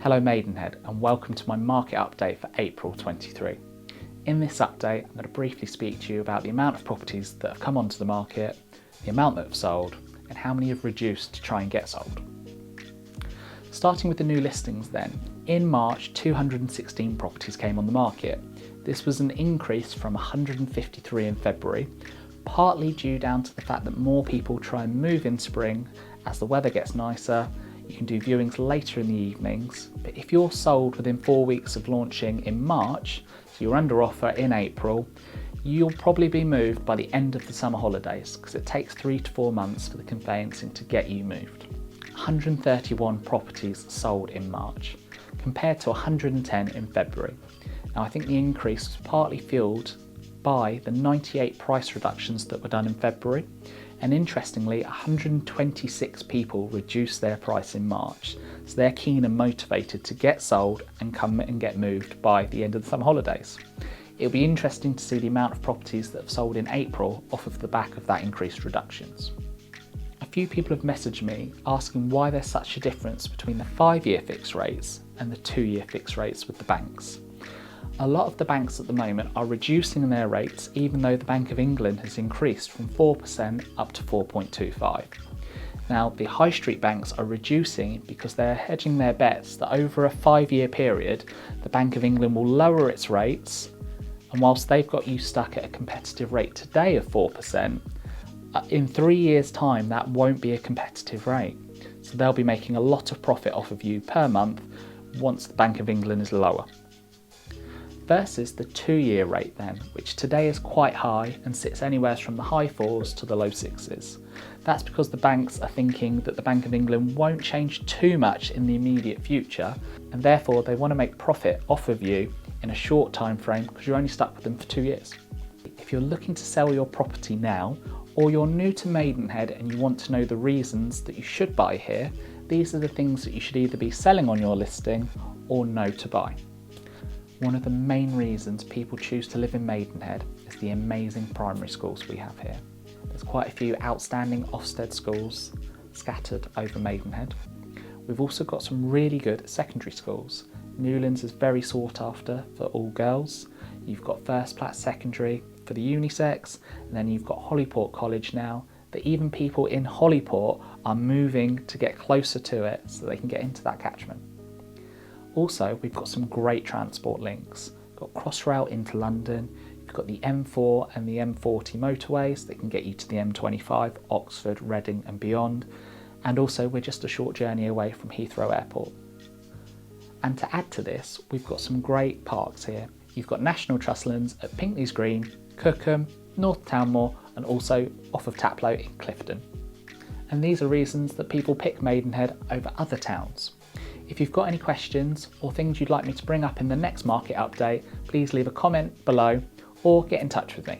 Hello Maidenhead and welcome to my market update for April 23. In this update I'm going to briefly speak to you about the amount of properties that have come onto the market, the amount that have sold and how many have reduced to try and get sold. Starting with the new listings then, in March 216 properties came on the market. This was an increase from 153 in February, partly due down to the fact that more people try and move in spring as the weather gets nicer. You can do viewings later in the evenings, but if you're sold within 4 weeks of launching in March, so you're under offer in April, you'll probably be moved by the end of the summer holidays because it takes 3 to 4 months for the conveyancing to get you moved. 131 properties sold in March, compared to 110 in February. Now I think the increase was partly fueled by the 98 price reductions that were done in February. And interestingly, 126 people reduced their price in March, so they're keen and motivated to get sold and come and get moved by the end of the summer holidays. It'll be interesting to see the amount of properties that have sold in April off of the back of that increased reductions. A few people have messaged me asking why there's such a difference between the 5-year fixed rates and the 2-year fixed rates with the banks. A lot of the banks at the moment are reducing their rates even though the Bank of England has increased from 4% up to 4.25. Now the high street banks are reducing because they're hedging their bets that over a 5-year period the Bank of England will lower its rates, and whilst they've got you stuck at a competitive rate today of 4%, in 3 years time that won't be a competitive rate. So they'll be making a lot of profit off of you per month once the Bank of England is lower. Versus the 2-year rate then, which today is quite high and sits anywhere from the high 4s to the low 6s. That's because the banks are thinking that the Bank of England won't change too much in the immediate future, and therefore they want to make profit off of you in a short time frame because you're only stuck with them for 2 years. If you're looking to sell your property now, or you're new to Maidenhead and you want to know the reasons that you should buy here, these are the things that you should either be selling on your listing or no to buy. One of the main reasons people choose to live in Maidenhead is the amazing primary schools we have here. There's quite a few outstanding Ofsted schools scattered over Maidenhead. We've also got some really good secondary schools. Newlands is very sought after for all girls. You've got First Platt Secondary for the unisex, and then you've got Hollyport College now, that even people in Hollyport are moving to get closer to it so they can get into that catchment. Also, we've got some great transport links. We've got Crossrail into London, you've got the M4 and the M40 motorways that can get you to the M25, Oxford, Reading and beyond. And also we're just a short journey away from Heathrow Airport. And to add to this, we've got some great parks here. You've got National Trust lands at Pinckney's Green, Cookham, North Townmoor and also off of Taplow in Clifton. And these are reasons that people pick Maidenhead over other towns. If you've got any questions or things you'd like me to bring up in the next market update, please leave a comment below or get in touch with me.